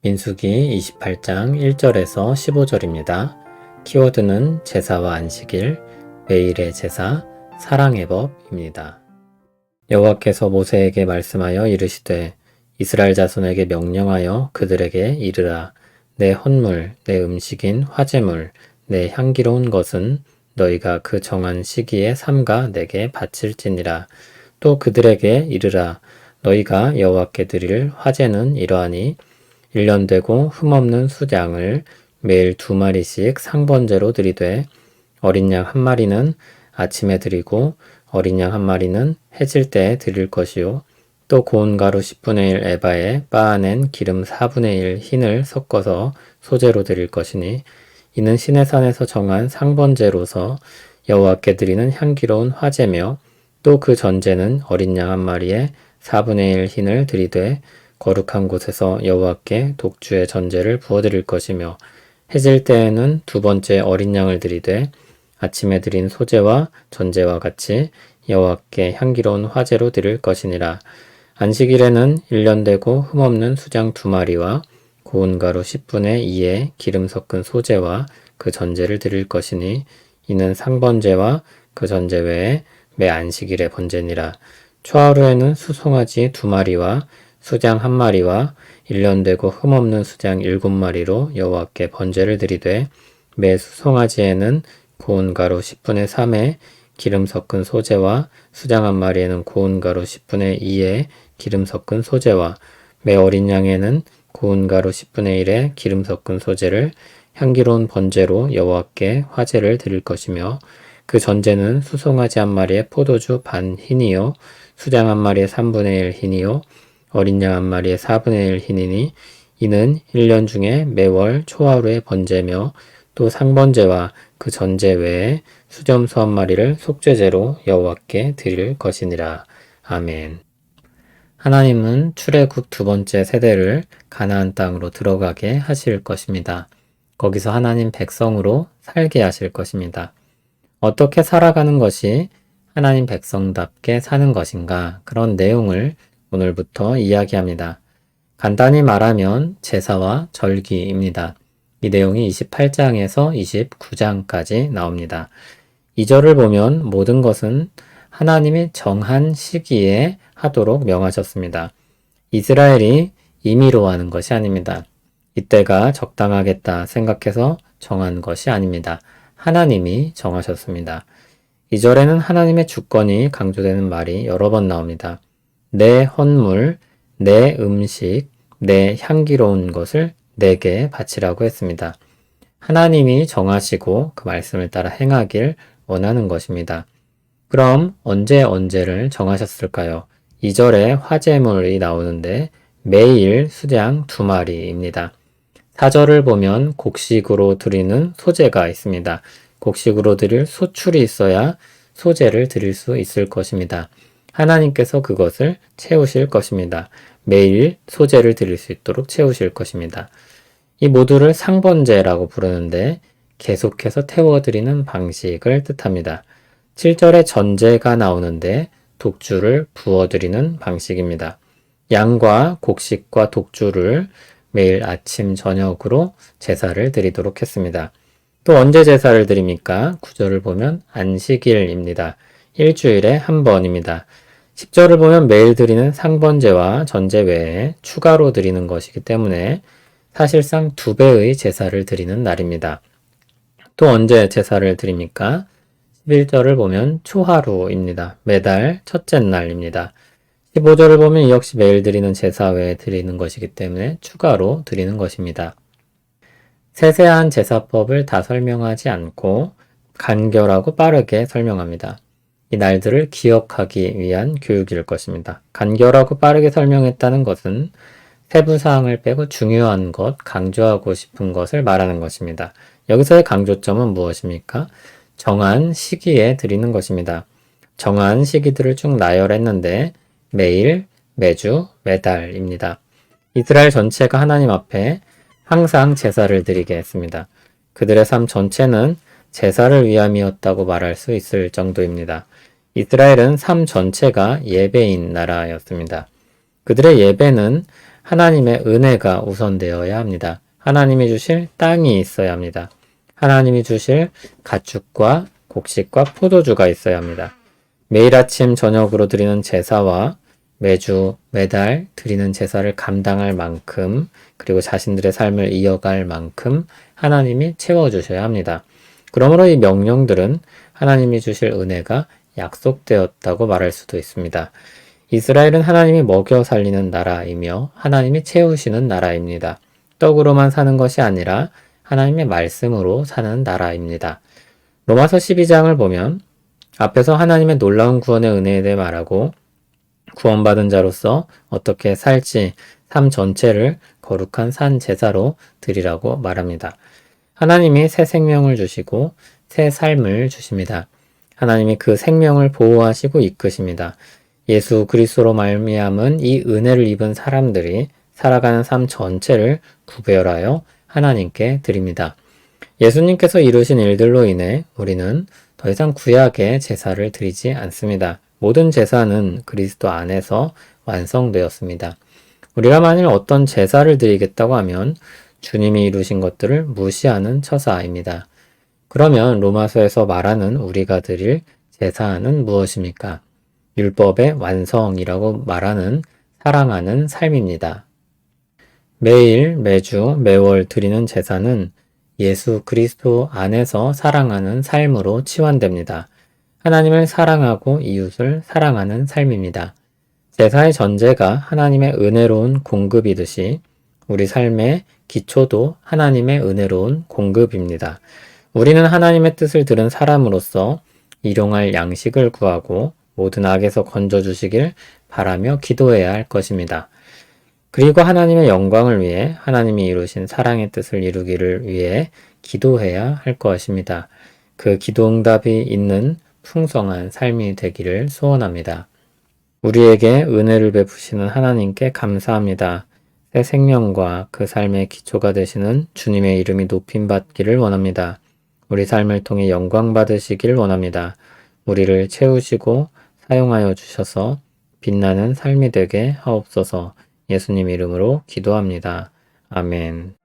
민수기 28장 1절에서 15절입니다. 키워드는 제사와 안식일, 매일의 제사, 사랑의 법입니다. 여호와께서 모세에게 말씀하여 이르시되 이스라엘 자손에게 명령하여 그들에게 이르라. 내 헌물, 내 음식인 화제물, 내 향기로운 것은 너희가 그 정한 시기에 삼가 내게 바칠지니라. 또 그들에게 이르라. 너희가 여호와께 드릴 화제는 이러하니 1년 되고 흠없는 수양을 매일 2마리씩 상번제로 드리되 어린 양 1마리는 아침에 드리고 어린 양 1마리는 해질 때에 드릴 것이요 또 고운 가루 10분의 1 에바에 빻아낸 기름 4분의 1 흰을 섞어서 소제로 드릴 것이니 이는 시내산에서 정한 상번제로서 여호와께 드리는 향기로운 화제며 또 그 전제는 어린 양 1마리에 4분의 1 흰을 드리되 거룩한 곳에서 여호와께 독주의 전제를 부어드릴 것이며 해질 때에는 2번째 어린 양을 드리되 아침에 드린 소제와 전제와 같이 여호와께 향기로운 화제로 드릴 것이니라. 안식일에는 1년 되고 흠없는 수장 2마리와 고운 가루 10분의 2에 기름 섞은 소제와 그 전제를 드릴 것이니 이는 상번제와 그 전제 외에 매 안식일의 번제니라. 초하루에는 수송아지 2마리와 수장 1마리와 1년 되고 흠없는 수장 7마리로 여호와께 번제를 드리되 매 수송아지에는 고운 가루 10분의 3에 기름 섞은 소제와 수장 1마리에는 고운 가루 10분의 2에 기름 섞은 소제와 매 어린 양에는 고운 가루 10분의 1에 기름 섞은 소제를 향기로운 번제로 여호와께 화제를 드릴 것이며 그 전제는 수송아지 1마리에 포도주 반 흰이요 수장 1마리에 3분의 1 흰이요 어린 양 1마리에 4분의 1 흰이니 이는 1년 중에 매월 초하루의 번제며 또 상번제와 그 전제 외에 수점수 1마리를 속죄제로 여호와께 드릴 것이니라. 아멘. 하나님은 출애굽 2번째 세대를 가나안 땅으로 들어가게 하실 것입니다. 거기서 하나님 백성으로 살게 하실 것입니다. 어떻게 살아가는 것이 하나님 백성답게 사는 것인가, 그런 내용을 오늘부터 이야기합니다. 간단히 말하면 제사와 절기입니다. 이 내용이 28장에서 29장까지 나옵니다. 2절을 보면 모든 것은 하나님이 정한 시기에 하도록 명하셨습니다. 이스라엘이 임의로 하는 것이 아닙니다. 이때가 적당하겠다 생각해서 정한 것이 아닙니다. 하나님이 정하셨습니다. 2절에는 하나님의 주권이 강조되는 말이 여러 번 나옵니다. 내 헌물, 내 음식, 내 향기로운 것을 내게 바치라고 했습니다. 하나님이 정하시고 그 말씀을 따라 행하길 원하는 것입니다. 그럼 언제를 정하셨을까요? 2절에 화제물이 나오는데 매일 수장 2마리입니다. 4절을 보면 곡식으로 드리는 소제가 있습니다. 곡식으로 드릴 소출이 있어야 소제를 드릴 수 있을 것입니다. 하나님께서 그것을 채우실 것입니다. 매일 소제를 드릴 수 있도록 채우실 것입니다. 이 모두를 상번제라고 부르는데 계속해서 태워드리는 방식을 뜻합니다. 7절에 전제가 나오는데 독주를 부어드리는 방식입니다. 양과 곡식과 독주를 매일 아침 저녁으로 제사를 드리도록 했습니다. 또 언제 제사를 드립니까? 9절을 보면 안식일입니다. 일주일에 한 번입니다. 10절을 보면 매일 드리는 상번제와 전제 외에 추가로 드리는 것이기 때문에 사실상 2배의 제사를 드리는 날입니다. 또 언제 제사를 드립니까? 11절을 보면 초하루입니다. 매달 첫째 날입니다. 15절을 보면 이 역시 매일 드리는 제사 외에 드리는 것이기 때문에 추가로 드리는 것입니다. 세세한 제사법을 다 설명하지 않고 간결하고 빠르게 설명합니다. 이 날들을 기억하기 위한 교육일 것입니다. 간결하고 빠르게 설명했다는 것은 세부사항을 빼고 중요한 것, 강조하고 싶은 것을 말하는 것입니다. 여기서의 강조점은 무엇입니까? 정한 시기에 드리는 것입니다. 정한 시기들을 쭉 나열했는데 매일, 매주, 매달입니다. 이스라엘 전체가 하나님 앞에 항상 제사를 드리게 했습니다. 그들의 삶 전체는 제사를 위함이었다고 말할 수 있을 정도입니다. 이스라엘은 삶 전체가 예배인 나라였습니다. 그들의 예배는 하나님의 은혜가 우선되어야 합니다. 하나님이 주실 땅이 있어야 합니다. 하나님이 주실 가축과 곡식과 포도주가 있어야 합니다. 매일 아침 저녁으로 드리는 제사와 매주 매달 드리는 제사를 감당할 만큼 그리고 자신들의 삶을 이어갈 만큼 하나님이 채워주셔야 합니다. 그러므로 이 명령들은 하나님이 주실 은혜가 약속되었다고 말할 수도 있습니다. 이스라엘은 하나님이 먹여 살리는 나라이며 하나님이 채우시는 나라입니다. 떡으로만 사는 것이 아니라 하나님의 말씀으로 사는 나라입니다. 로마서 12장을 보면 앞에서 하나님의 놀라운 구원의 은혜에 대해 말하고 구원받은 자로서 어떻게 살지 삶 전체를 거룩한 산 제사로 드리라고 말합니다. 하나님이 새 생명을 주시고 새 삶을 주십니다. 하나님이 그 생명을 보호하시고 이끄십니다. 예수 그리스도로 말미암은 이 은혜를 입은 사람들이 살아가는 삶 전체를 구별하여 하나님께 드립니다. 예수님께서 이루신 일들로 인해 우리는 더 이상 구약의 제사를 드리지 않습니다. 모든 제사는 그리스도 안에서 완성되었습니다. 우리가 만일 어떤 제사를 드리겠다고 하면 주님이 이루신 것들을 무시하는 처사입니다. 그러면 로마서에서 말하는 우리가 드릴 제사는 무엇입니까? 율법의 완성이라고 말하는 사랑하는 삶입니다. 매일, 매주, 매월 드리는 제사는 예수 그리스도 안에서 사랑하는 삶으로 치환됩니다. 하나님을 사랑하고 이웃을 사랑하는 삶입니다. 제사의 전제가 하나님의 은혜로운 공급이듯이 우리 삶의 기초도 하나님의 은혜로운 공급입니다. 우리는 하나님의 뜻을 들은 사람으로서 일용할 양식을 구하고 모든 악에서 건져주시길 바라며 기도해야 할 것입니다. 그리고 하나님의 영광을 위해 하나님이 이루신 사랑의 뜻을 이루기를 위해 기도해야 할 것입니다. 그 기도 응답이 있는 풍성한 삶이 되기를 소원합니다. 우리에게 은혜를 베푸시는 하나님께 감사합니다. 새 생명과 그 삶의 기초가 되시는 주님의 이름이 높임받기를 원합니다. 우리 삶을 통해 영광 받으시길 원합니다. 우리를 채우시고 사용하여 주셔서 빛나는 삶이 되게 하옵소서. 예수님 이름으로 기도합니다. 아멘.